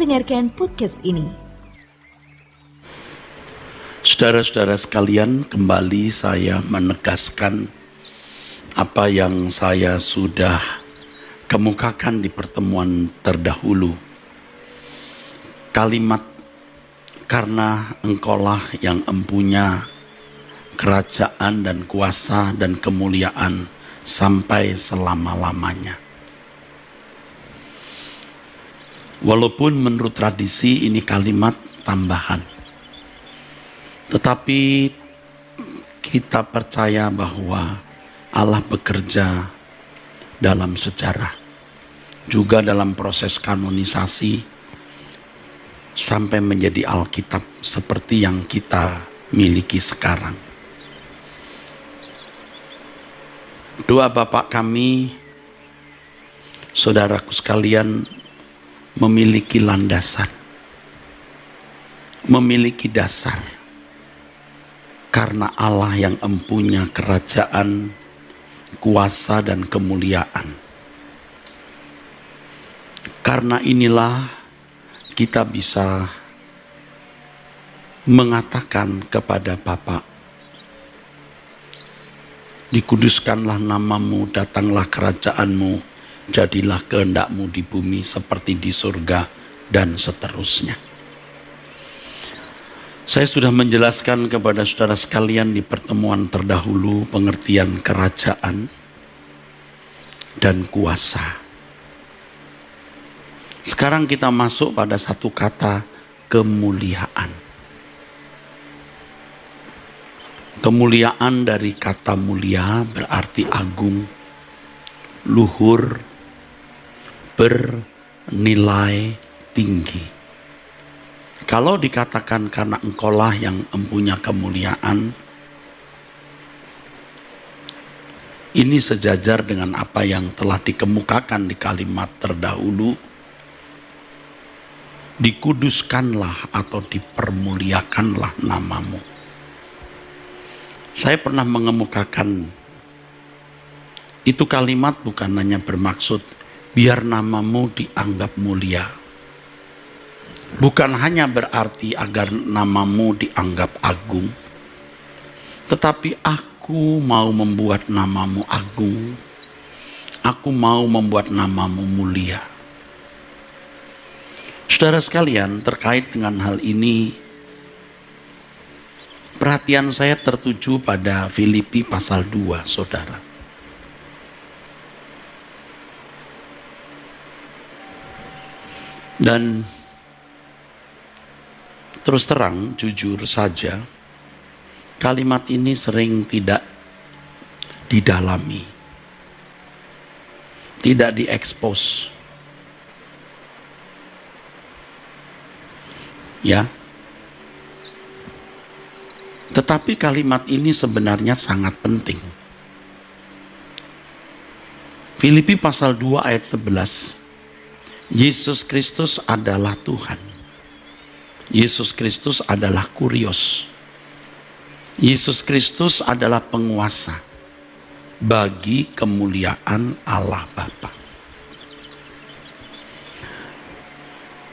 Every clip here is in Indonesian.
mendengarkan podcast ini. Saudara-saudara sekalian, kembali saya menegaskan apa yang saya sudah kemukakan di pertemuan terdahulu. Kalimat "karena Engkaulah yang empunya kerajaan dan kuasa dan kemuliaan sampai selama-lamanya." Walaupun menurut tradisi ini kalimat tambahan, tetapi kita percaya bahwa Allah bekerja dalam sejarah, juga dalam proses kanonisasi, sampai menjadi Alkitab seperti yang kita miliki sekarang. Doa Bapak kami, saudaraku sekalian, memiliki landasan, memiliki dasar, karena Allah yang empunya kerajaan, kuasa dan kemuliaan. Karena inilah kita bisa mengatakan kepada Bapa, "Dikuduskanlah namamu, datanglah kerajaanmu, jadilah kehendakmu di bumi seperti di surga," dan seterusnya. Saya sudah menjelaskan kepada saudara sekalian di pertemuan terdahulu pengertian kerajaan dan kuasa. Sekarang kita masuk pada satu kata, kemuliaan. Kemuliaan dari kata mulia berarti agung, luhur, bernilai tinggi. Kalau dikatakan karena Engkaulah yang empunya kemuliaan, ini sejajar dengan apa yang telah dikemukakan di kalimat terdahulu. Dikuduskanlah atau dipermuliakanlah namamu. Saya pernah mengemukakan itu kalimat bukan hanya bermaksud biar namamu dianggap mulia. Bukan hanya berarti agar namamu dianggap agung, tetapi aku mau membuat namamu agung. Aku mau membuat namamu mulia. Saudara sekalian, terkait dengan hal ini, perhatian saya tertuju pada Filipi pasal 2, saudara. Dan terus terang, jujur saja, kalimat ini sering tidak didalami, tidak diekspos. Ya. Tetapi kalimat ini sebenarnya sangat penting. Filipi pasal 2 ayat 11. Yesus Kristus adalah Tuhan. Yesus Kristus adalah Kurios. Yesus Kristus adalah penguasa bagi kemuliaan Allah Bapa.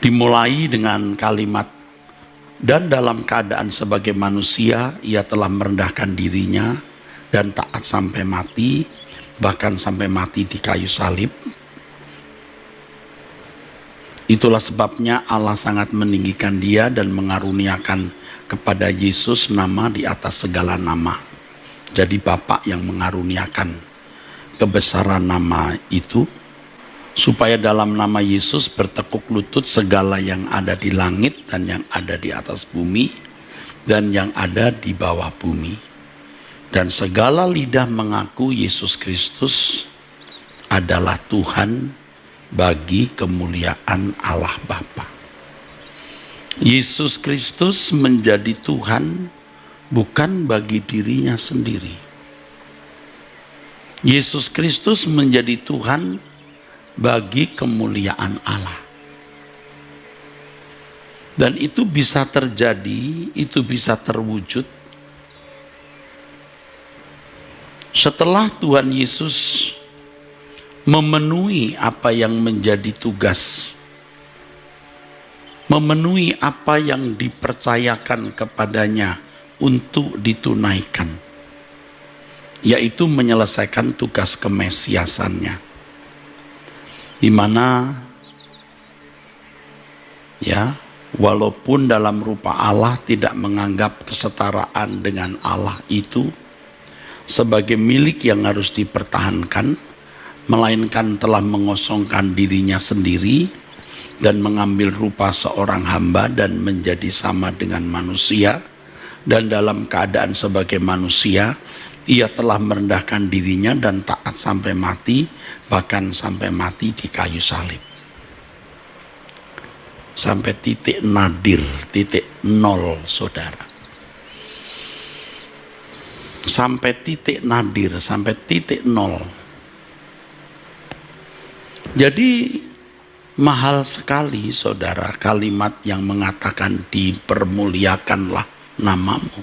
Dimulai dengan kalimat, "Dan dalam keadaan sebagai manusia, ia telah merendahkan dirinya dan taat sampai mati, bahkan sampai mati di kayu salib. Itulah sebabnya Allah sangat meninggikan dia dan mengaruniakan kepada Yesus nama di atas segala nama." Jadi Bapa yang mengaruniakan kebesaran nama itu, supaya dalam nama Yesus bertekuk lutut segala yang ada di langit dan yang ada di atas bumi dan yang ada di bawah bumi. Dan segala lidah mengaku Yesus Kristus adalah Tuhan bagi kemuliaan Allah Bapa. Yesus Kristus menjadi Tuhan bukan bagi dirinya sendiri. Yesus Kristus menjadi Tuhan bagi kemuliaan Allah. Dan itu bisa terjadi, itu bisa terwujud setelah Tuhan Yesus memenuhi apa yang menjadi tugas memenuhi apa yang dipercayakan kepadanya untuk ditunaikan, yaitu menyelesaikan tugas kemesiasannya, di mana ya, walaupun dalam rupa Allah tidak menganggap kesetaraan dengan Allah itu sebagai milik yang harus dipertahankan, melainkan telah mengosongkan dirinya sendiri dan mengambil rupa seorang hamba dan menjadi sama dengan manusia, dan dalam keadaan sebagai manusia ia telah merendahkan dirinya dan taat sampai mati, bahkan sampai mati di kayu salib. Sampai titik nadir, titik nol, saudara. Sampai titik nadir, sampai titik nol. Jadi mahal sekali, saudara, kalimat yang mengatakan dipermuliakanlah namamu.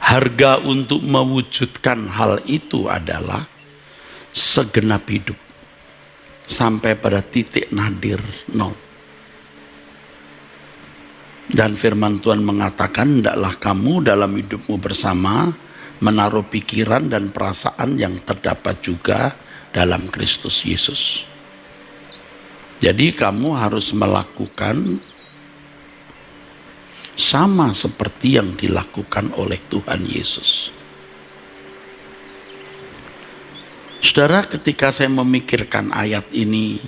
Harga untuk mewujudkan hal itu adalah segenap hidup sampai pada titik nadir nol. Dan firman Tuhan mengatakan, hendaklah kamu dalam hidupmu bersama menaruh pikiran dan perasaan yang terdapat juga dalam Kristus Yesus. Jadi kamu harus melakukan sama seperti yang dilakukan oleh Tuhan Yesus. Saudara, ketika saya memikirkan ayat ini,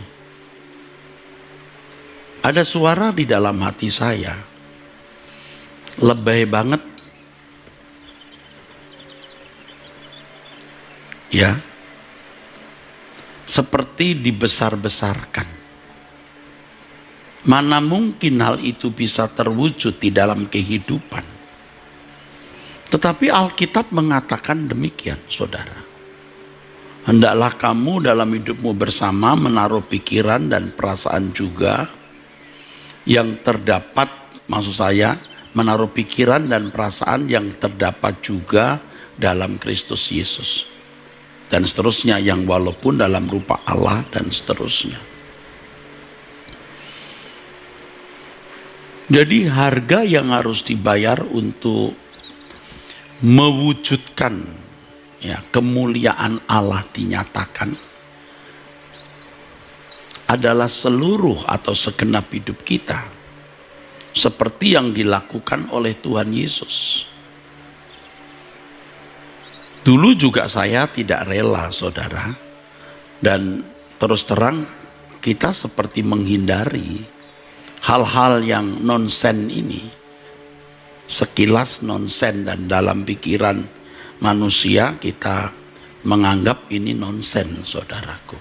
ada suara di dalam hati saya, lebay banget, ya, seperti dibesar-besarkan. Mana mungkin hal itu bisa terwujud di dalam kehidupan. Tetapi Alkitab mengatakan demikian, saudara. Hendaklah kamu dalam hidupmu bersama menaruh pikiran dan perasaan juga yang terdapat, maksud saya, menaruh pikiran dan perasaan yang terdapat juga dalam Kristus Yesus. Dan seterusnya, yang walaupun dalam rupa Allah, dan seterusnya. Jadi harga yang harus dibayar untuk mewujudkan ya, kemuliaan Allah dinyatakan adalah seluruh atau segenap hidup kita, seperti yang dilakukan oleh Tuhan Yesus. Dulu juga saya tidak rela, saudara, dan terus terang kita seperti menghindari hal-hal yang nonsen ini. Sekilas nonsen, dan dalam pikiran manusia kita menganggap ini nonsen, saudaraku.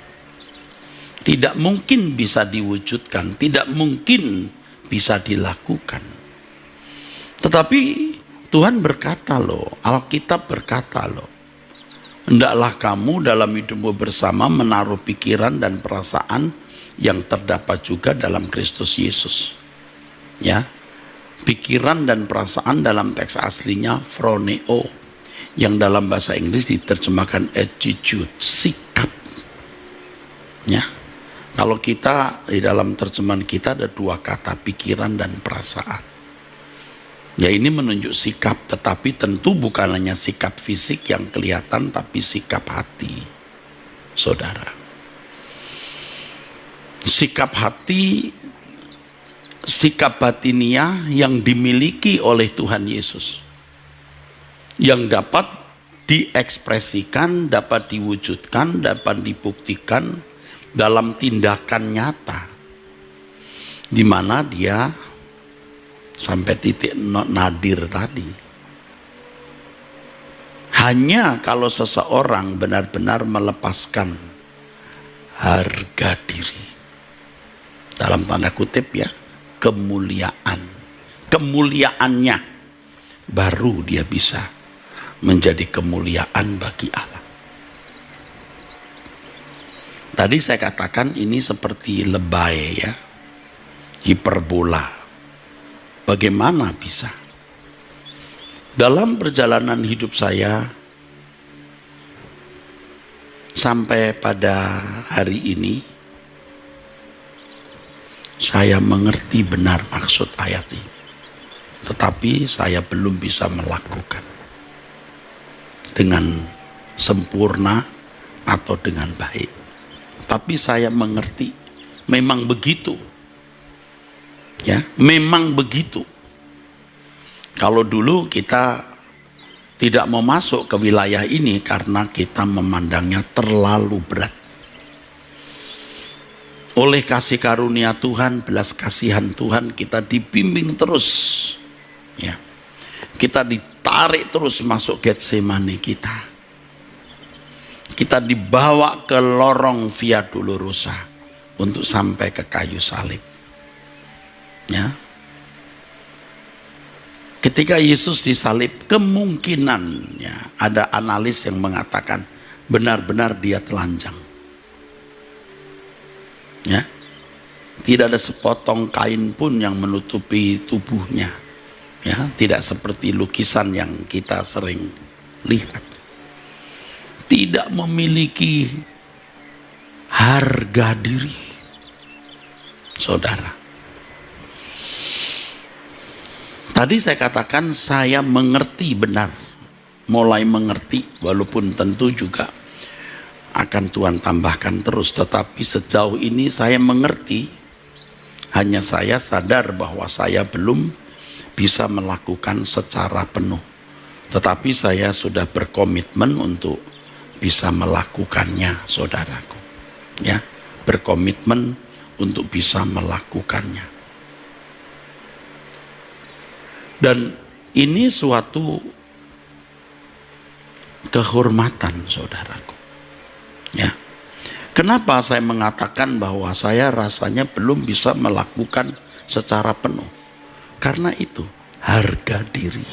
Tidak mungkin bisa diwujudkan, tidak mungkin bisa dilakukan. Tetapi Tuhan berkata loh, Alkitab berkata loh, hendaklah kamu dalam hidupmu bersama menaruh pikiran dan perasaan yang terdapat juga dalam Kristus Yesus. Ya, pikiran dan perasaan dalam teks aslinya phroneo, yang dalam bahasa Inggris diterjemahkan attitude, sikap. Ya, kalau kita di dalam terjemahan kita ada dua kata, pikiran dan perasaan. Ya, ini menunjuk sikap, tetapi tentu bukan hanya sikap fisik yang kelihatan, tapi sikap hati, saudara. Sikap hati, sikap batiniah yang dimiliki oleh Tuhan Yesus, yang dapat diekspresikan, dapat diwujudkan, dapat dibuktikan dalam tindakan nyata, di mana dia sampai titik nadir tadi. Hanya kalau seseorang benar-benar melepaskan harga diri, dalam tanda kutip ya, kemuliaannya, baru dia bisa menjadi kemuliaan bagi Allah. Tadi saya katakan ini seperti lebay ya, hiperbola. Bagaimana bisa? Dalam perjalanan hidup saya sampai pada hari ini, Saya mengerti benar maksud ayat ini, tetapi saya belum bisa melakukan dengan sempurna atau dengan baik. Tapi saya mengerti, memang begitu. Ya, memang begitu. Kalau dulu kita tidak mau masuk ke wilayah ini karena kita memandangnya terlalu berat. Oleh kasih karunia Tuhan, belas kasihan Tuhan, kita dibimbing terus. Ya. Kita ditarik terus masuk Getsemani kita. Kita dibawa ke lorong Via Dolorosa untuk sampai ke kayu salib. Ya. Ketika Yesus disalib, kemungkinan ya, ada analis yang mengatakan benar-benar dia telanjang. Ya. Tidak ada sepotong kain pun yang menutupi tubuhnya. Ya, tidak seperti lukisan yang kita sering lihat. Tidak memiliki harga diri. Saudara. Tadi saya katakan saya mengerti benar. Mulai mengerti, walaupun tentu juga akan Tuhan tambahkan terus. Tetapi sejauh ini saya mengerti. Hanya saya sadar bahwa saya belum bisa melakukan secara penuh. Tetapi saya sudah berkomitmen untuk bisa melakukannya, saudaraku. Ya, berkomitmen untuk bisa melakukannya. Dan ini suatu kehormatan, saudaraku. Ya. Kenapa saya mengatakan bahwa saya rasanya belum bisa melakukan secara penuh? Karena itu harga diri.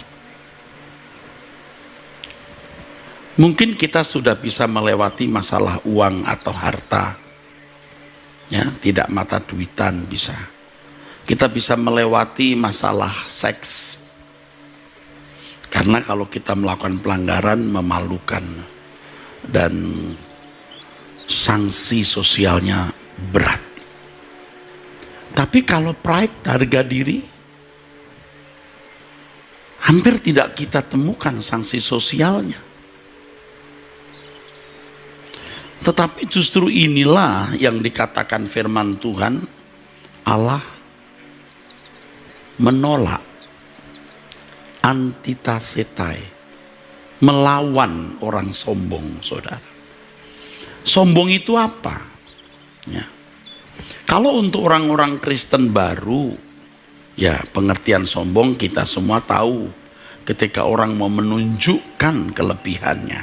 Mungkin kita sudah bisa melewati masalah uang atau harta. Ya, tidak mata duitan bisa. Kita bisa melewati masalah seks. Karena kalau kita melakukan pelanggaran memalukan dan sanksi sosialnya berat. Tapi kalau pride, harga diri, hampir tidak kita temukan sanksi sosialnya. Tetapi justru inilah yang dikatakan firman Tuhan, Allah menolak, antitasetai, melawan orang sombong, saudara. Sombong itu apa? Ya. Kalau untuk orang-orang Kristen baru, ya pengertian sombong kita semua tahu. Ketika orang mau menunjukkan kelebihannya,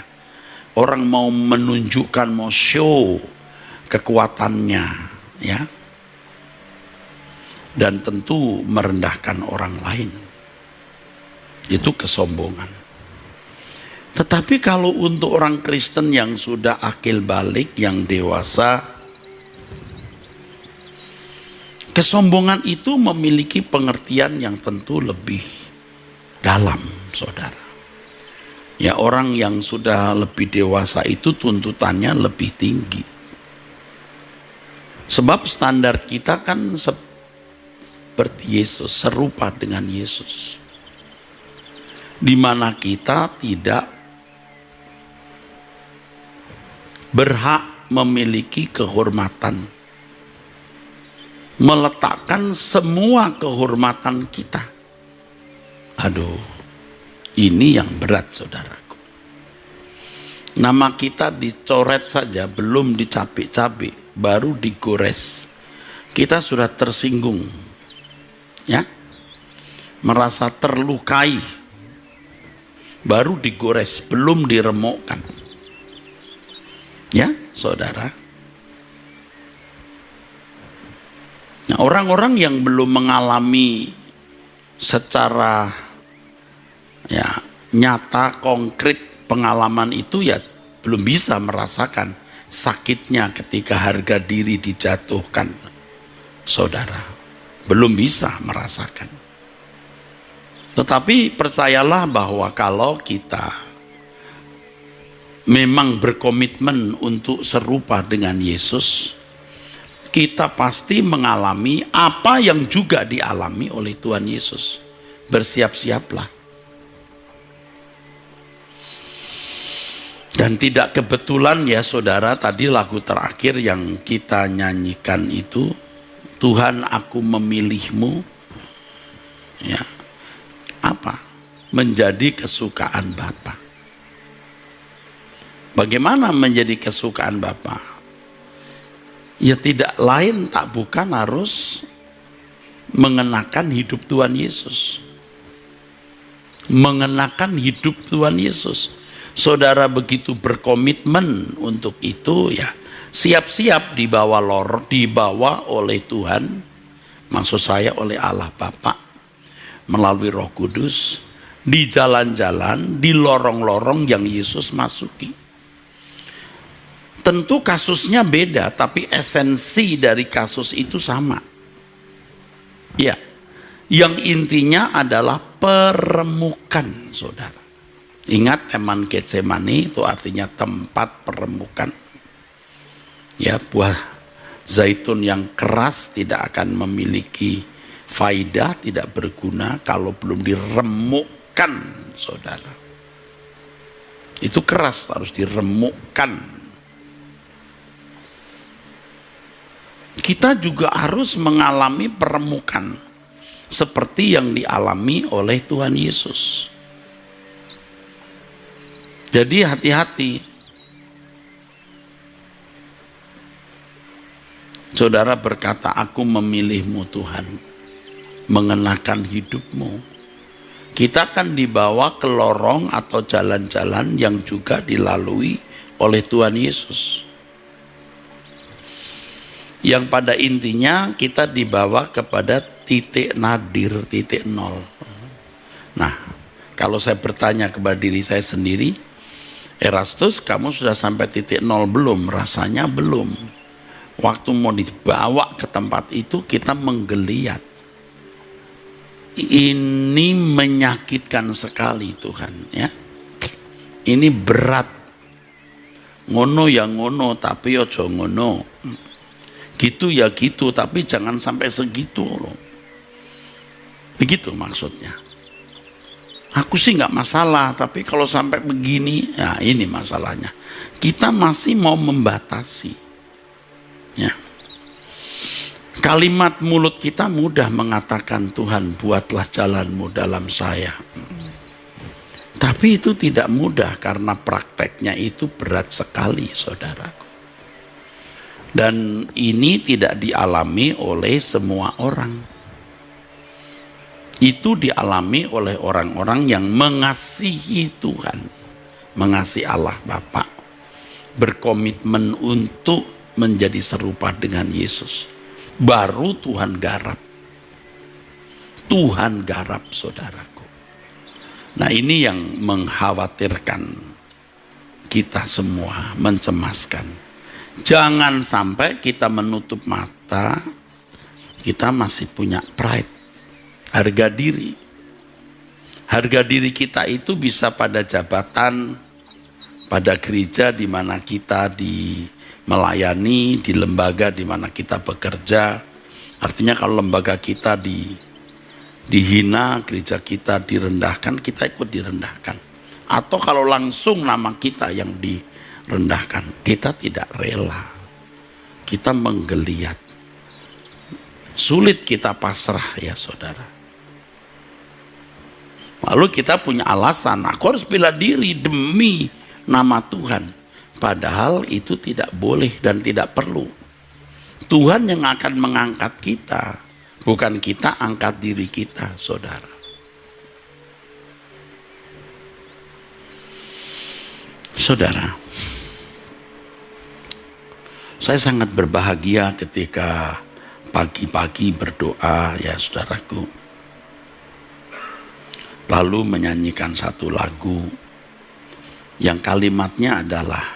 orang mau menunjukkan, mau show kekuatannya, ya. Dan tentu merendahkan orang lain. Itu kesombongan. Tetapi kalau untuk orang Kristen yang sudah akil balik, yang dewasa, kesombongan itu memiliki pengertian yang tentu lebih dalam, saudara. Ya, orang yang sudah lebih dewasa itu tuntutannya lebih tinggi. Sebab standar kita kan seperti Yesus, serupa dengan Yesus. Di mana kita tidak berhak memiliki kehormatan, meletakkan semua kehormatan kita. Aduh, ini yang berat, saudaraku. Nama kita dicoret saja, belum dicabik-cabik, baru digores, kita sudah tersinggung, ya, merasa terlukai, baru digores, belum diremukkan. Ya, saudara. Nah, orang-orang yang belum mengalami secara ya nyata, konkret pengalaman itu, ya belum bisa merasakan sakitnya ketika harga diri dijatuhkan, saudara. Belum bisa merasakan. Tetapi percayalah bahwa kalau kita memang berkomitmen untuk serupa dengan Yesus, kita pasti mengalami apa yang juga dialami oleh Tuhan Yesus. Bersiap-siaplah. Dan tidak kebetulan ya saudara, tadi lagu terakhir yang kita nyanyikan itu, Tuhan aku memilihmu, ya, apa? Menjadi kesukaan Bapa. Bagaimana menjadi kesukaan Bapa? Ya tidak lain tak bukan harus mengenakan hidup Tuhan Yesus. Mengenakan hidup Tuhan Yesus. Saudara begitu berkomitmen untuk itu, ya siap-siap dibawa oleh Tuhan, maksud saya oleh Allah Bapa melalui Roh Kudus, di jalan-jalan, di lorong-lorong yang Yesus masuki. Tentu kasusnya beda, tapi esensi dari kasus itu sama. Ya, yang intinya adalah peremukan, saudara. Ingat Taman Getsemani itu artinya tempat peremukan. Ya, buah zaitun yang keras tidak akan memiliki faidah, tidak berguna kalau belum diremukkan, saudara. Itu keras, harus diremukkan. Kita juga harus mengalami peremukan seperti yang dialami oleh Tuhan Yesus. Jadi hati-hati. Saudara berkata, aku memilihmu Tuhan, mengenakan hidupmu. Kita akan dibawa ke lorong atau jalan-jalan yang juga dilalui oleh Tuhan Yesus. Yang pada intinya kita dibawa kepada titik nadir, titik nol. Nah, kalau saya bertanya kepada diri saya sendiri, Erastus, kamu sudah sampai titik nol belum? Rasanya belum. Waktu mau dibawa ke tempat itu kita menggeliat. Ini menyakitkan sekali Tuhan, ya. Ini berat. Ngono ya ngono, tapi ojo ngono. Gitu ya gitu, tapi jangan sampai segitu loh. Begitu maksudnya. Aku sih nggak masalah, tapi kalau sampai begini, ya ini masalahnya. Kita masih mau membatasi. Ya. Kalimat mulut kita mudah mengatakan, Tuhan buatlah jalanmu dalam saya. Tapi itu tidak mudah karena prakteknya itu berat sekali, saudaraku. Dan ini tidak dialami oleh semua orang. Itu dialami oleh orang-orang yang mengasihi Tuhan, mengasihi Allah Bapa, berkomitmen untuk menjadi serupa dengan Yesus. Baru Tuhan garap. Tuhan garap, saudaraku. Nah, ini yang mengkhawatirkan kita semua, mencemaskan. Jangan sampai kita menutup mata, kita masih punya pride, harga diri. Harga diri kita itu bisa pada jabatan, pada gereja di mana kita melayani, di lembaga di mana kita bekerja. Artinya kalau lembaga kita dihina, gereja kita direndahkan, kita ikut direndahkan. Atau kalau langsung nama kita yang direndahkan, kita tidak rela. Kita menggeliat. Sulit kita pasrah ya saudara. Lalu kita punya alasan, aku harus bela diri demi nama Tuhan. Padahal itu tidak boleh dan tidak perlu. Tuhan yang akan mengangkat kita, bukan kita angkat diri kita, saudara. Saudara, saya sangat berbahagia ketika pagi-pagi berdoa ya saudaraku. Lalu menyanyikan satu lagu yang kalimatnya adalah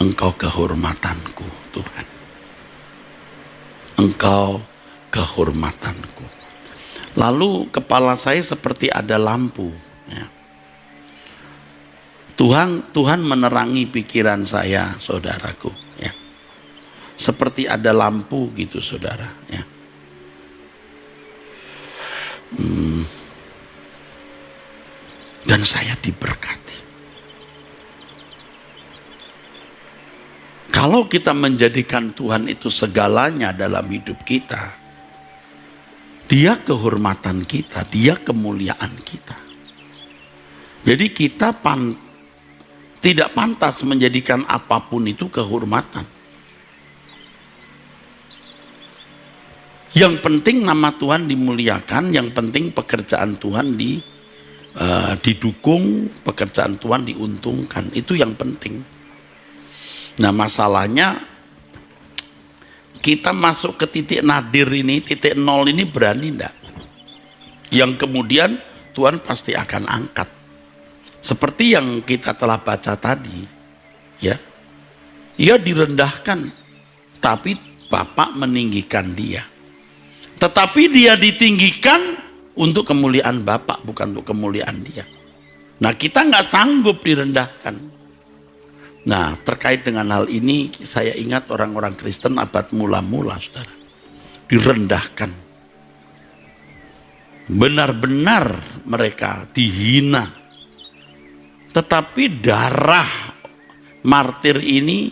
Engkau kehormatanku Tuhan. Engkau kehormatanku. Lalu kepala saya seperti ada lampu. Ya. Tuhan menerangi pikiran saya, saudaraku. Ya. seperti ada lampu gitu saudara ya. Dan saya diberkati. Kalau kita menjadikan Tuhan itu segalanya dalam hidup kita, Dia kehormatan kita, Dia kemuliaan kita. Jadi kita tidak pantas menjadikan apapun itu kehormatan. Yang penting nama Tuhan dimuliakan, yang penting pekerjaan Tuhan didukung, pekerjaan Tuhan diuntungkan. Itu yang penting. Nah masalahnya kita masuk ke titik nadir ini, titik nol ini berani enggak? Yang kemudian Tuhan pasti akan angkat. Seperti yang kita telah baca tadi, ya. Ia direndahkan, tapi Bapa meninggikan dia. Tetapi dia ditinggikan untuk kemuliaan Bapa, bukan untuk kemuliaan dia. Nah kita nggak sanggup direndahkan. Nah terkait dengan hal ini saya ingat orang-orang Kristen abad mula-mula saudara. Direndahkan. Benar-benar mereka dihina. Tetapi darah martir ini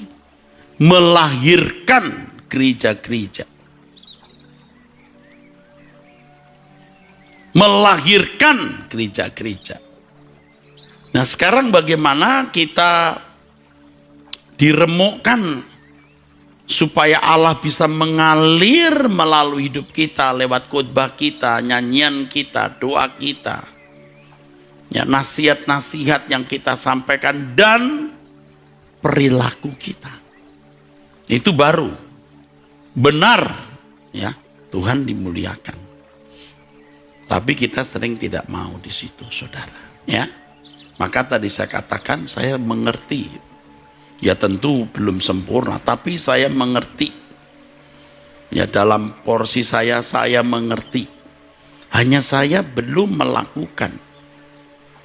melahirkan gereja-gereja. Melahirkan gereja-gereja. Nah sekarang bagaimana kita diremukkan supaya Allah bisa mengalir melalui hidup kita lewat khotbah kita, nyanyian kita, doa kita, ya, nasihat-nasihat yang kita sampaikan dan perilaku kita. Itu baru benar ya, Tuhan dimuliakan. Tapi kita sering tidak mau di situ, saudara. Ya, maka tadi saya katakan saya mengerti. Ya tentu belum sempurna, tapi saya mengerti. Ya dalam porsi saya mengerti. Hanya saya belum melakukan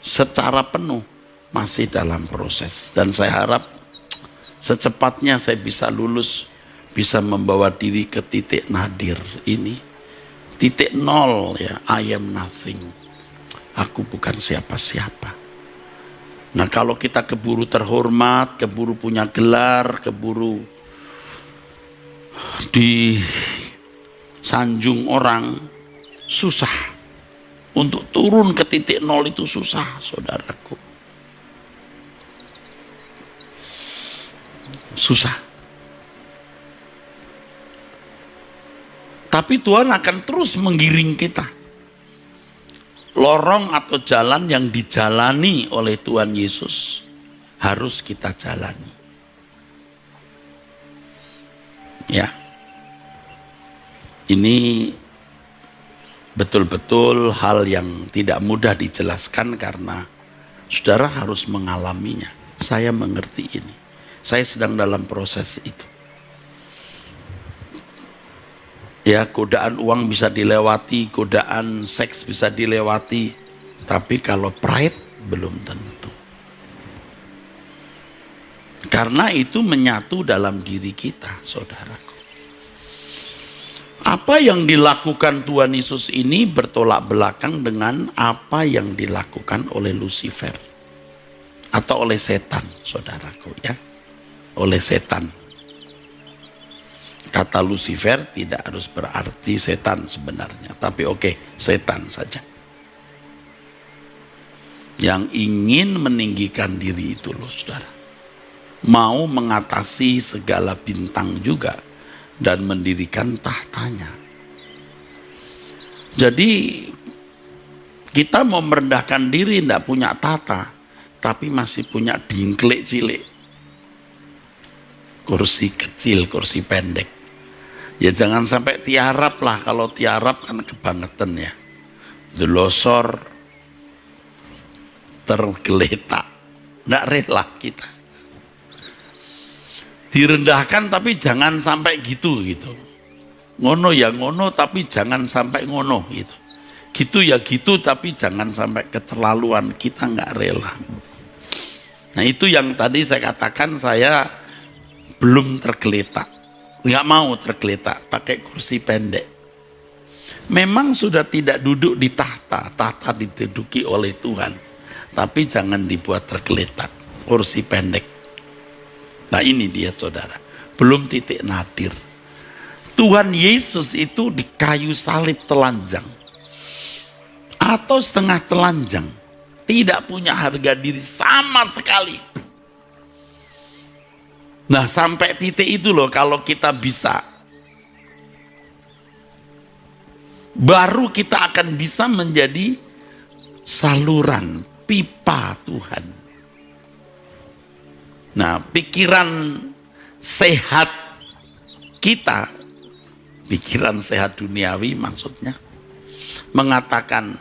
secara penuh, masih dalam proses. Dan saya harap secepatnya saya bisa lulus, bisa membawa diri ke titik nadir ini. Titik nol ya, I am nothing. Aku bukan siapa-siapa. Nah kalau kita keburu terhormat, keburu punya gelar, keburu disanjung orang, susah. Untuk turun ke titik nol itu susah, saudaraku. Susah. Tapi Tuhan akan terus menggiring kita. Lorong atau jalan yang dijalani oleh Tuhan Yesus harus kita jalani. Ya. Ini betul-betul hal yang tidak mudah dijelaskan karena saudara harus mengalaminya. Saya mengerti ini. Saya sedang dalam proses itu. Ya, godaan uang bisa dilewati, godaan seks bisa dilewati, tapi kalau pride belum tentu. Karena itu menyatu dalam diri kita, saudaraku. Apa yang dilakukan Tuhan Yesus ini bertolak belakang dengan apa yang dilakukan oleh Lucifer atau oleh setan, saudaraku ya. Oleh setan. Kata Lucifer tidak harus berarti setan sebenarnya. Tapi oke, setan saja. Yang ingin meninggikan diri itu loh saudara. Mau mengatasi segala bintang juga. Dan mendirikan tahtanya. Jadi kita mau merendahkan diri tidak punya tata. Tapi masih punya dingklik cilik. Kursi kecil, kursi pendek. Ya jangan sampai tiarap lah, kalau tiarap kan kebangetan ya. Delosor, tergeletak, nggak rela kita. Direndahkan tapi jangan sampai gitu. Ngono ya ngono tapi jangan sampai ngono gitu. Gitu ya gitu tapi jangan sampai keterlaluan, kita nggak rela. Nah itu yang tadi saya katakan saya belum tergeletak. nggak mau tergeletak, pakai kursi pendek. Memang sudah tidak duduk di tahta, tahta diduduki oleh Tuhan, tapi jangan dibuat tergeletak, kursi pendek. Nah ini dia saudara, belum titik nadir. Tuhan Yesus itu di kayu salib telanjang, atau setengah telanjang, tidak punya harga diri sama sekali. Nah sampai titik itu loh, kalau kita bisa, baru kita akan bisa menjadi saluran pipa Tuhan. Nah pikiran sehat kita, pikiran sehat duniawi maksudnya, mengatakan,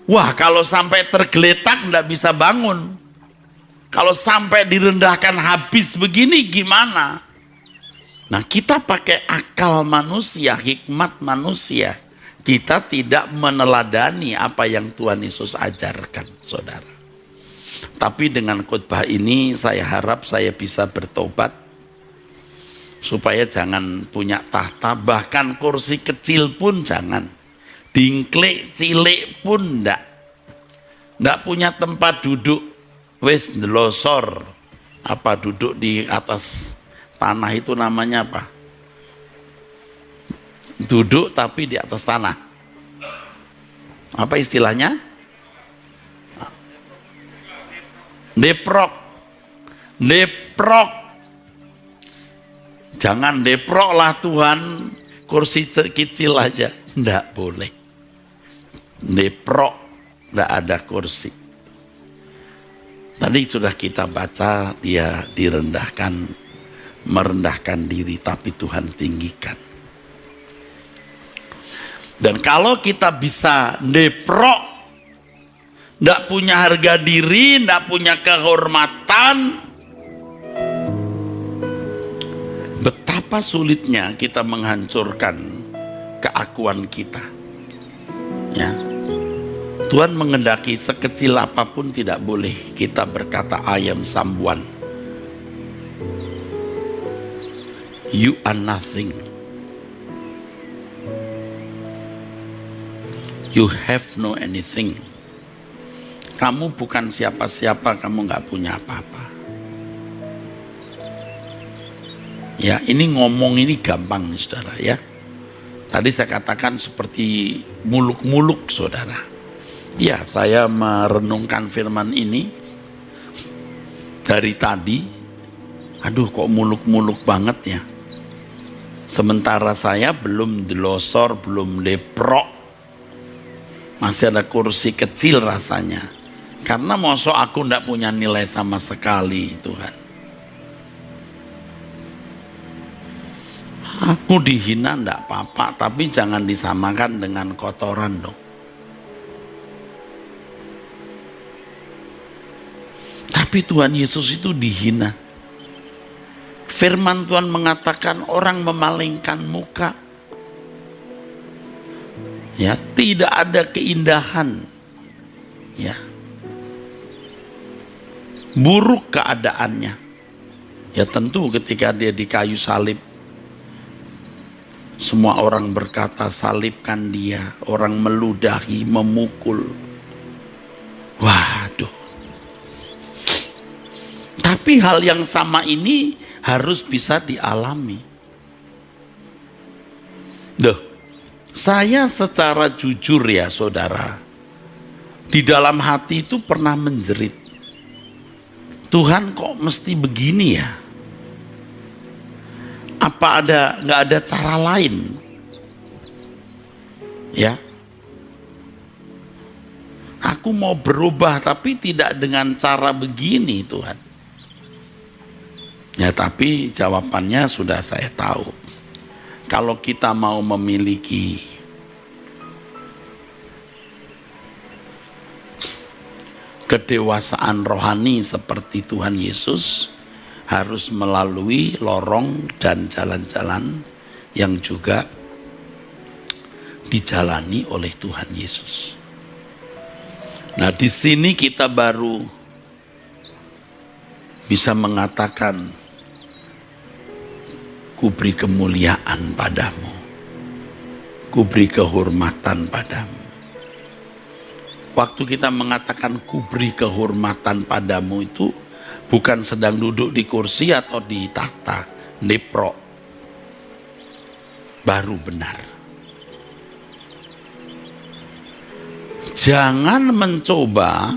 wah kalau sampai tergeletak enggak bisa bangun. Kalau sampai direndahkan habis begini gimana? Nah kita pakai akal manusia, hikmat manusia. Kita tidak meneladani apa yang Tuhan Yesus ajarkan, saudara. Tapi dengan khotbah ini saya harap saya bisa bertobat. Supaya jangan punya tahta, bahkan kursi kecil pun jangan. Dingklik, cilik pun enggak. Enggak punya tempat duduk. Wes ndelosor, apa duduk di atas tanah itu namanya apa? Duduk tapi di atas tanah. Apa istilahnya? Deprok. Deprok. Jangan deprok lah Tuhan, kursi kecil aja. Nggak boleh. Deprok, nggak ada kursi. Tadi sudah kita baca, dia direndahkan, merendahkan diri, tapi Tuhan tinggikan. Dan kalau kita bisa deprok, nggak punya harga diri, nggak punya kehormatan, betapa sulitnya kita menghancurkan keakuan kita. Ya. Tuhan mengendaki sekecil apapun tidak boleh kita berkata I am someone. You are nothing. You have no anything. Kamu bukan siapa-siapa, kamu nggak punya apa-apa. Ya, ini ngomong ini gampang nih saudara ya. Tadi saya katakan seperti muluk-muluk saudara. Ya, saya merenungkan firman ini dari tadi. Aduh, kok muluk-muluk banget ya. Sementara saya belum delosor, belum deprok. Masih ada kursi kecil rasanya. Karena mosok aku ndak punya nilai sama sekali, Tuhan. Aku dihina ndak apa-apa, tapi jangan disamakan dengan kotoran dong. Tapi Tuhan Yesus itu dihina. Firman Tuhan mengatakan orang memalingkan muka. Ya, tidak ada keindahan. Ya. Buruk keadaannya. Ya tentu ketika dia di kayu salib, semua orang berkata salibkan dia. Orang meludahi, memukul. Waduh. Tapi hal yang sama ini harus bisa dialami. Saya secara jujur ya saudara, di dalam hati itu pernah menjerit. Tuhan kok mesti begini ya? Apa nggak ada cara lain? Ya, aku mau berubah tapi tidak dengan cara begini Tuhan. Ya tapi jawabannya sudah saya tahu. Kalau kita mau memiliki kedewasaan rohani seperti Tuhan Yesus, harus melalui lorong dan jalan-jalan yang juga dijalani oleh Tuhan Yesus. Nah di sini kita baru bisa mengatakan kuberi kemuliaan padamu, kuberi kehormatan padamu. Waktu kita mengatakan kuberi kehormatan padamu itu bukan sedang duduk di kursi atau di tahta, nepro. Baru benar. Jangan mencoba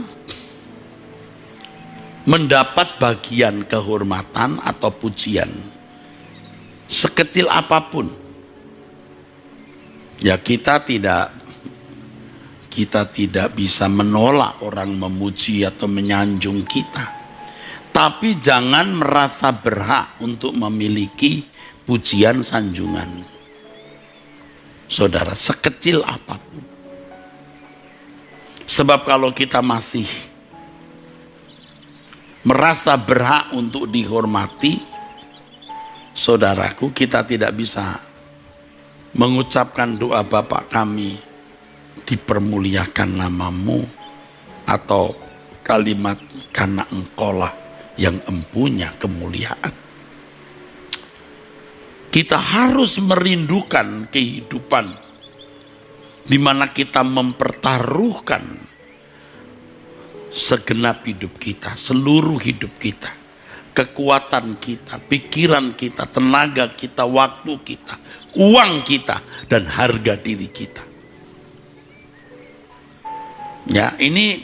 mendapat bagian kehormatan atau pujian sekecil apapun. Ya, kita tidak bisa menolak orang memuji atau menyanjung kita. Tapi jangan merasa berhak untuk memiliki pujian sanjungan. Saudara, sekecil apapun. Sebab kalau kita masih merasa berhak untuk dihormati, saudaraku, kita tidak bisa mengucapkan doa Bapa kami, dipermuliakan namamu, atau kalimat karena engkaulah yang empunya kemuliaan. Kita harus merindukan kehidupan di mana kita mempertaruhkan segenap hidup kita, seluruh hidup kita, kekuatan kita, pikiran kita, tenaga kita, waktu kita, uang kita, dan harga diri kita. Ya, ini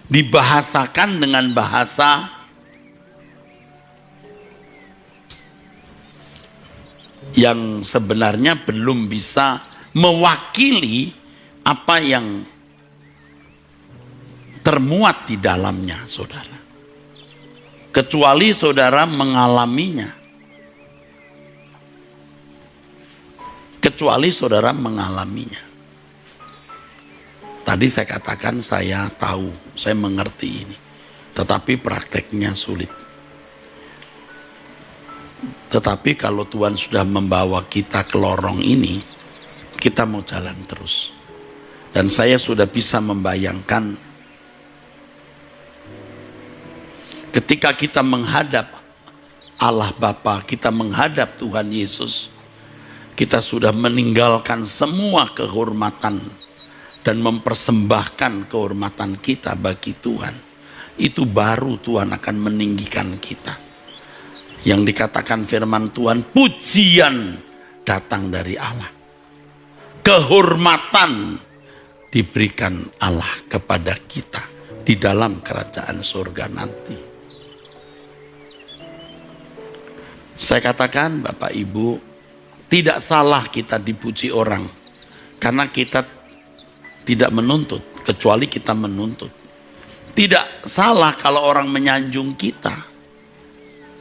dibahasakan dengan bahasa yang sebenarnya belum bisa mewakili apa yang termuat di dalamnya, saudara. Kecuali saudara mengalaminya. Kecuali saudara mengalaminya. Tadi saya katakan saya tahu, saya mengerti ini. Tetapi prakteknya sulit. Tetapi kalau Tuhan sudah membawa kita ke lorong ini, kita mau jalan terus. Dan saya sudah bisa membayangkan ketika kita menghadap Allah Bapa, kita menghadap Tuhan Yesus, kita sudah meninggalkan semua kehormatan dan mempersembahkan kehormatan kita bagi Tuhan. Itu baru Tuhan akan meninggikan kita. Yang dikatakan firman Tuhan, pujian datang dari Allah. Kehormatan diberikan Allah kepada kita di dalam kerajaan surga nanti. Saya katakan Bapak Ibu, tidak salah kita dipuji orang. Karena kita tidak menuntut, kecuali kita menuntut. Tidak salah kalau orang menyanjung kita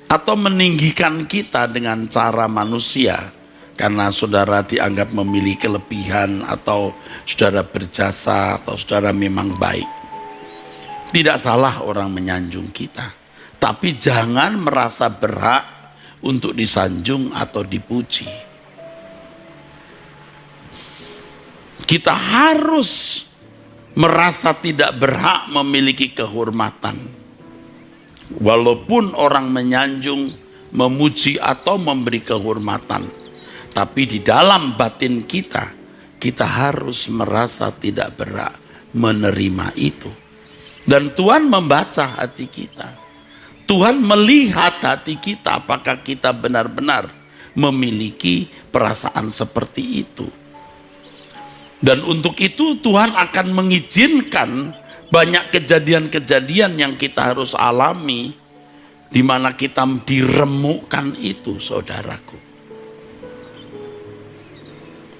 atau meninggikan kita dengan cara manusia karena saudara dianggap memiliki kelebihan atau saudara berjasa atau saudara memang baik. Tidak salah orang menyanjung kita, tapi jangan merasa berhak untuk disanjung atau dipuji. Kita harus merasa tidak berhak memiliki kehormatan. Walaupun orang menyanjung, memuji atau memberi kehormatan, tapi di dalam batin kita, kita harus merasa tidak berhak menerima itu. Dan Tuhan membaca hati kita. Tuhan melihat hati kita, apakah kita benar-benar memiliki perasaan seperti itu. Dan untuk itu Tuhan akan mengizinkan banyak kejadian-kejadian yang kita harus alami, di mana kita diremukkan itu, saudaraku.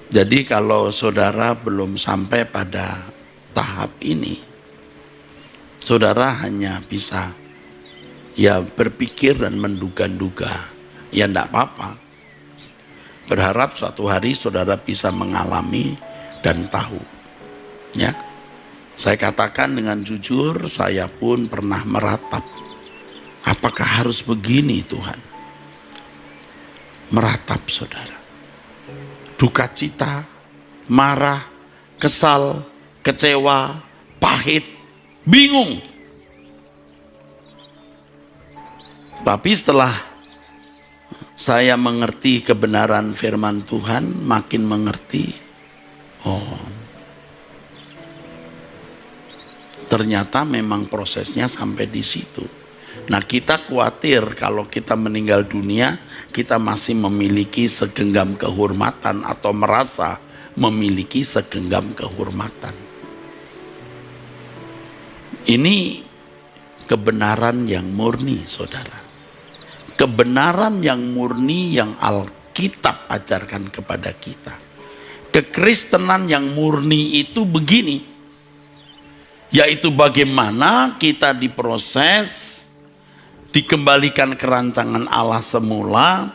Jadi kalau saudara belum sampai pada tahap ini, saudara hanya bisa ya berpikir dan menduga-duga. Ya enggak apa-apa. Berharap suatu hari saudara bisa mengalami dan tahu. Ya. Saya katakan dengan jujur, saya pun pernah meratap. Apakah harus begini Tuhan? Meratap saudara. Duka cita, marah, kesal, kecewa, pahit, bingung. Tapi setelah saya mengerti kebenaran firman Tuhan, makin mengerti, oh, ternyata memang prosesnya sampai di situ. Nah, kita khawatir kalau kita meninggal dunia, kita masih memiliki segenggam kehormatan atau merasa memiliki segenggam kehormatan. Ini kebenaran yang murni, saudara. Kebenaran yang murni yang Alkitab ajarkan kepada kita. Kekristenan yang murni itu begini, yaitu bagaimana kita diproses, dikembalikan ke rancangan Allah semula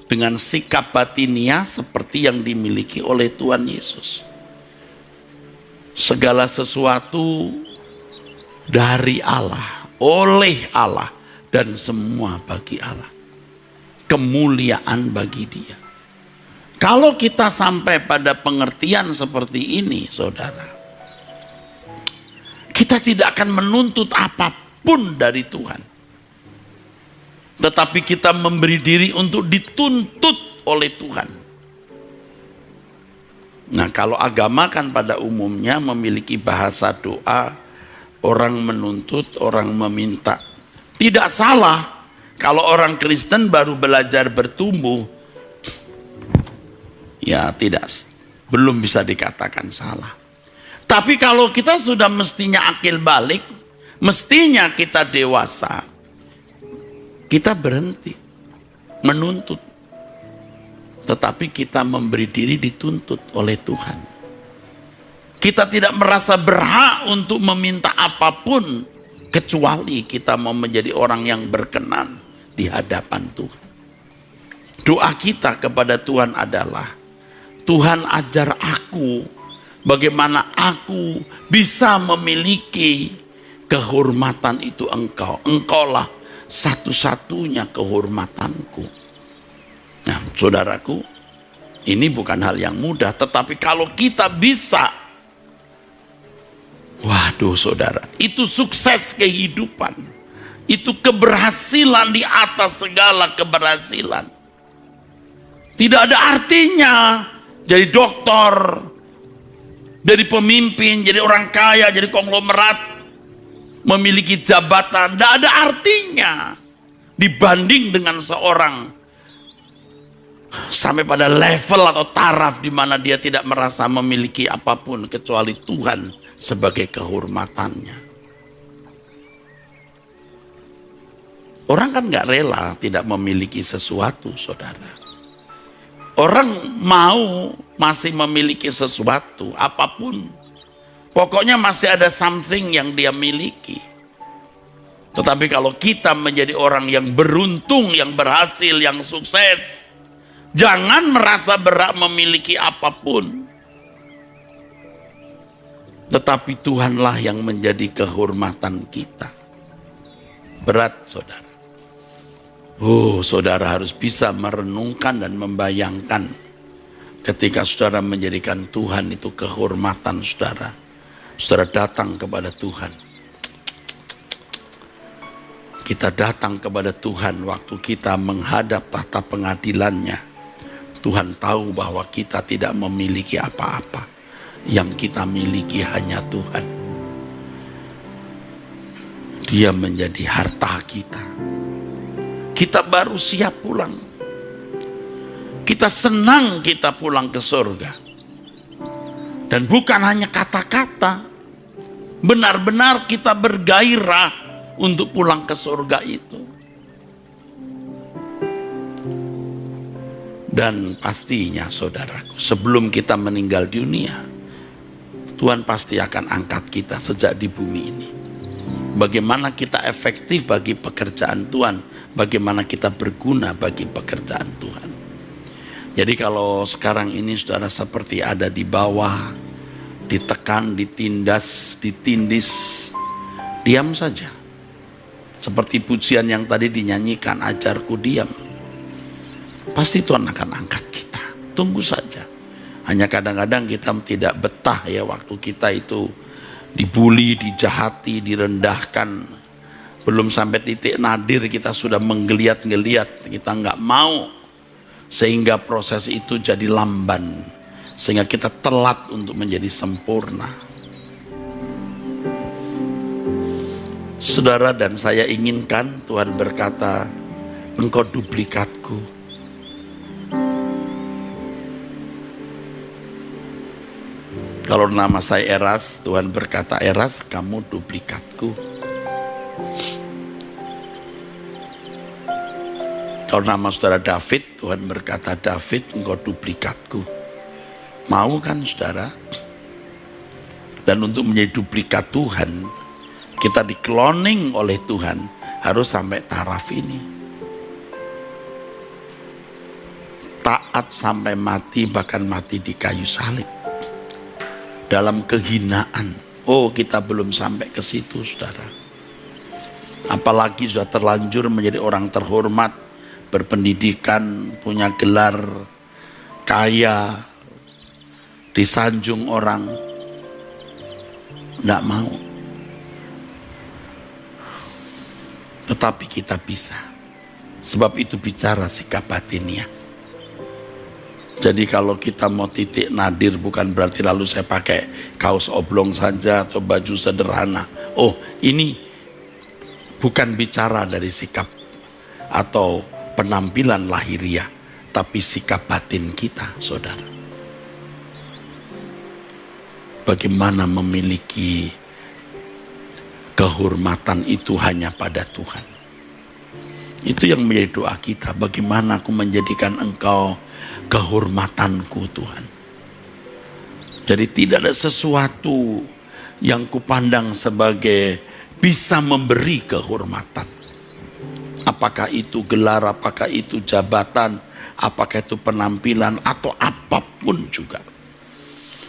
dengan sikap batiniah seperti yang dimiliki oleh Tuhan Yesus. Segala sesuatu dari Allah, oleh Allah, dan semua bagi Allah. Kemuliaan bagi Dia. Kalau kita sampai pada pengertian seperti ini, saudara, kita tidak akan menuntut apapun dari Tuhan. Tetapi kita memberi diri untuk dituntut oleh Tuhan. Nah, kalau agama kan pada umumnya memiliki bahasa doa, orang menuntut, orang meminta. Tidak salah kalau orang Kristen baru belajar bertumbuh, ya belum bisa dikatakan salah. Tapi kalau kita sudah mestinya akil balik, mestinya kita dewasa, kita berhenti menuntut, tetapi kita memberi diri dituntut oleh Tuhan. Kita tidak merasa berhak untuk meminta apapun, kecuali kita mau menjadi orang yang berkenan di hadapan Tuhan. Doa kita kepada Tuhan adalah, Tuhan ajar aku bagaimana aku bisa memiliki kehormatan itu Engkau. Engkaulah satu-satunya kehormatanku. Nah, saudaraku, ini bukan hal yang mudah, tetapi kalau kita bisa, waduh saudara, itu sukses kehidupan. Itu keberhasilan di atas segala keberhasilan. Tidak ada artinya jadi dokter, jadi pemimpin, jadi orang kaya, jadi konglomerat, memiliki jabatan. Tidak ada artinya dibanding dengan seorang sampai pada level atau taraf di mana dia tidak merasa memiliki apapun kecuali Tuhan sebagai kehormatannya. Orang kan gak rela tidak memiliki sesuatu, saudara. Orang mau masih memiliki sesuatu, apapun. Pokoknya masih ada something yang dia miliki. Tetapi kalau kita menjadi orang yang beruntung, yang berhasil, yang sukses, jangan merasa berhak memiliki apapun. Tetapi Tuhanlah yang menjadi kehormatan kita. Berat, saudara. Oh, saudara harus bisa merenungkan dan membayangkan ketika saudara menjadikan Tuhan itu kehormatan saudara. Saudara datang kepada Tuhan. Kita datang kepada Tuhan waktu kita menghadap tahta pengadilannya. Tuhan tahu bahwa kita tidak memiliki apa-apa. Yang kita miliki hanya Tuhan. Dia menjadi harta kita. Kita baru siap pulang. Kita senang kita pulang ke surga. Dan bukan hanya kata-kata. Benar-benar kita bergairah untuk pulang ke surga itu. Dan pastinya saudaraku, sebelum kita meninggal dunia, Tuhan pasti akan angkat kita sejak di bumi ini. Bagaimana kita efektif bagi pekerjaan Tuhan, bagaimana kita berguna bagi pekerjaan Tuhan. Jadi kalau sekarang ini saudara seperti ada di bawah, ditekan, ditindas, ditindis, diam saja. Seperti pujian yang tadi dinyanyikan, ajarku diam. Pasti Tuhan akan angkat kita. Tunggu saja. Hanya kadang-kadang kita tidak betah ya waktu kita itu dibully, dijahati, direndahkan. Belum sampai titik nadir kita sudah menggeliat-geliat. Kita nggak mau sehingga proses itu jadi lamban, sehingga kita telat untuk menjadi sempurna. Saudara dan saya inginkan Tuhan berkata, engkau duplikatku. Kalau nama saya Eras, Tuhan berkata, Eras, kamu duplikatku. Kalau nama saudara David, Tuhan berkata, David, engkau duplikatku. Mau kan saudara? Dan untuk menjadi duplikat Tuhan, kita di-cloning oleh Tuhan, harus sampai taraf ini. Taat sampai mati, bahkan mati di kayu salib. Dalam kehinaan. Oh, kita belum sampai ke situ, saudara. Apalagi sudah terlanjur menjadi orang terhormat, berpendidikan, punya gelar, kaya, disanjung orang. Tidak mau. Tetapi kita bisa. Sebab itu bicara sikap batinnya. Jadi kalau kita mau titik nadir, bukan berarti lalu saya pakai kaos oblong saja atau baju sederhana. Oh, ini bukan bicara dari sikap atau penampilan lahiriah, tapi sikap batin kita, saudara. Bagaimana memiliki kehormatan itu hanya pada Tuhan. Itu yang menjadi doa kita. Bagaimana aku menjadikan engkau kehormatanku, Tuhan. Jadi tidak ada sesuatu yang kupandang sebagai bisa memberi kehormatan. Apakah itu gelar, apakah itu jabatan, apakah itu penampilan, atau apapun juga.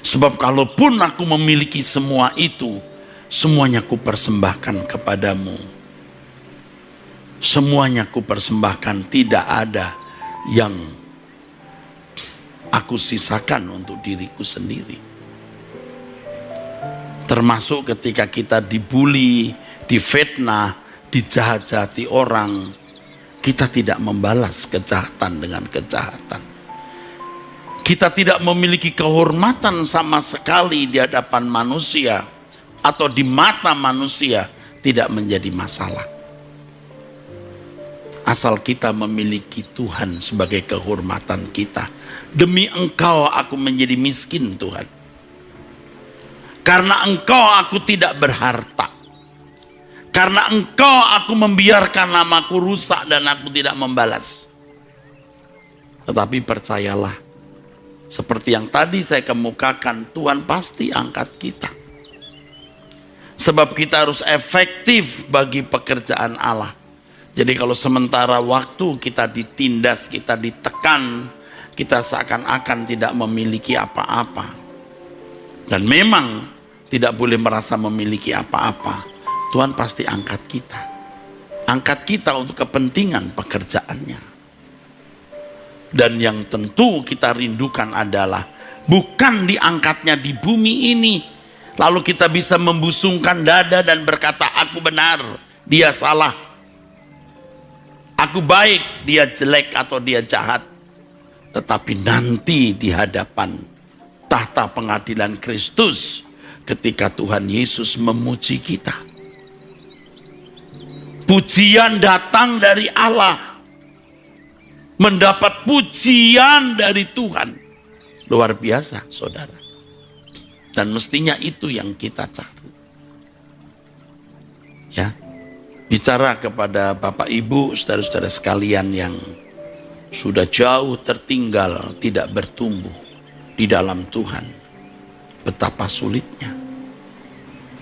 Sebab kalaupun aku memiliki semua itu, semuanya kupersembahkan kepadamu. Semuanya kupersembahkan, tidak ada yang aku sisakan untuk diriku sendiri. Termasuk ketika kita dibully, difitnah, dijahat-jahati orang, kita tidak membalas kejahatan dengan kejahatan. Kita tidak memiliki kehormatan sama sekali di hadapan manusia atau di mata manusia, tidak menjadi masalah. Asal kita memiliki Tuhan sebagai kehormatan kita. Demi engkau aku menjadi miskin, Tuhan. Karena engkau aku tidak berharta. Karena engkau aku membiarkan namaku rusak dan aku tidak membalas. Tetapi percayalah, seperti yang tadi saya kemukakan, Tuhan pasti angkat kita. Sebab kita harus efektif bagi pekerjaan Allah. Jadi kalau sementara waktu kita ditindas, kita ditekan, kita seakan-akan tidak memiliki apa-apa. Dan memang tidak boleh merasa memiliki apa-apa. Tuhan pasti angkat kita. Angkat kita untuk kepentingan pekerjaannya. Dan yang tentu kita rindukan adalah bukan diangkatnya di bumi ini, lalu kita bisa membusungkan dada dan berkata, aku benar, dia salah. Aku baik, dia jelek atau dia jahat. Tetapi nanti di hadapan tahta pengadilan Kristus, ketika Tuhan Yesus memuji kita, pujian datang dari Allah, mendapat pujian dari Tuhan. Luar biasa, saudara. Dan mestinya itu yang kita cari. Ya. Bicara kepada Bapak Ibu, saudara-saudara sekalian yang sudah jauh tertinggal, tidak bertumbuh di dalam Tuhan. Betapa sulitnya.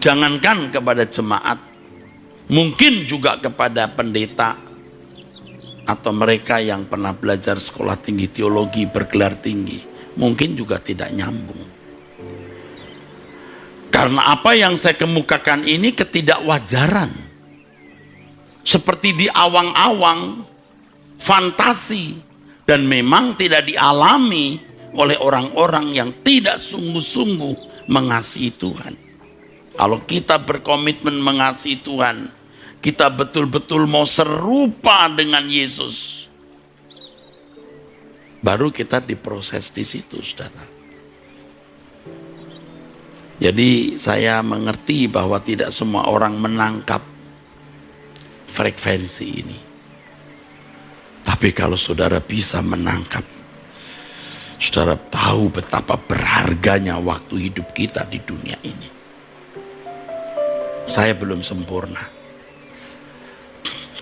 Jangankan kepada jemaat, mungkin juga kepada pendeta atau mereka yang pernah belajar sekolah tinggi teologi, bergelar tinggi, mungkin juga tidak nyambung. Karena apa yang saya kemukakan ini ketidakwajaran. Seperti di awang-awang, fantasi, dan memang tidak dialami oleh orang-orang yang tidak sungguh-sungguh mengasihi Tuhan. Kalau kita berkomitmen mengasihi Tuhan, kita betul-betul mau serupa dengan Yesus. Baru kita diproses di situ, saudara. Jadi saya mengerti bahwa tidak semua orang menangkap frekuensi ini. Tapi kalau saudara bisa menangkap, saudara tahu betapa berharganya waktu hidup kita di dunia ini. Saya belum sempurna,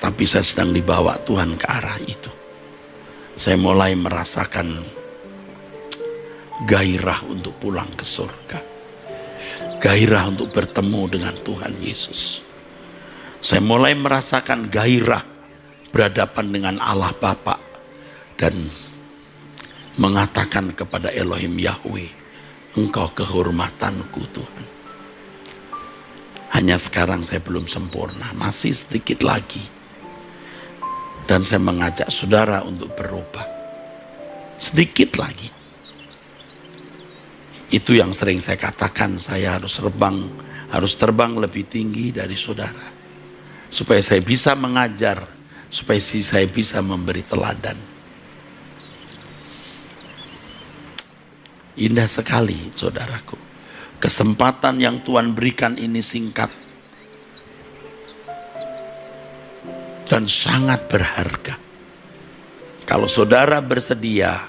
tapi saya sedang dibawa Tuhan ke arah itu. Saya mulai merasakan gairah untuk pulang ke surga. Gairah untuk bertemu dengan Tuhan Yesus. Saya mulai merasakan gairah berhadapan dengan Allah Bapa dan mengatakan kepada Elohim Yahweh, Engkau kehormatanku Tuhan. Hanya sekarang saya belum sempurna, masih sedikit lagi. Dan saya mengajak saudara untuk berubah. Sedikit lagi. Itu yang sering saya katakan, saya harus terbang lebih tinggi dari saudara. Supaya saya bisa mengajar, supaya saya bisa memberi teladan. Indah sekali saudaraku. Kesempatan yang Tuhan berikan ini singkat. Dan sangat berharga. Kalau saudara bersedia,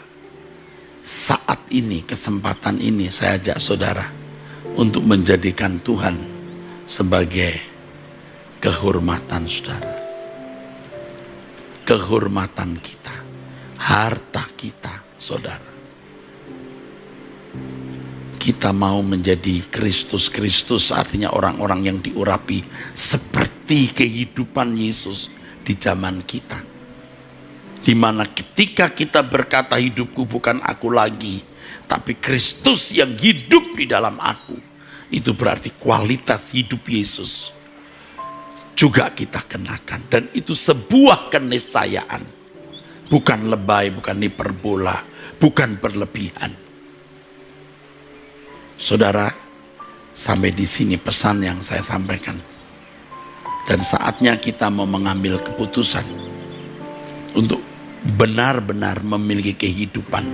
saat ini, kesempatan ini saya ajak saudara untuk menjadikan Tuhan sebagai kehormatan saudara. Kehormatan kita, harta kita saudara. Kita mau menjadi Kristus, artinya orang-orang yang diurapi seperti kehidupan Yesus di zaman kita. Di mana ketika kita berkata hidupku bukan aku lagi, tapi Kristus yang hidup di dalam aku. Itu berarti kualitas hidup Yesus juga kita kenakan. Dan itu sebuah keniscayaan. Bukan lebay, bukan hiperbola, bukan berlebihan. Saudara, sampai di sini pesan yang saya sampaikan. Dan saatnya kita mau mengambil keputusan untuk benar-benar memiliki kehidupan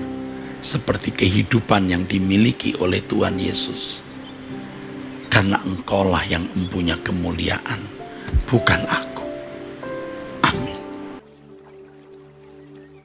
seperti kehidupan yang dimiliki oleh Tuhan Yesus. Karena Engkaulah yang mempunyai kemuliaan, bukan aku.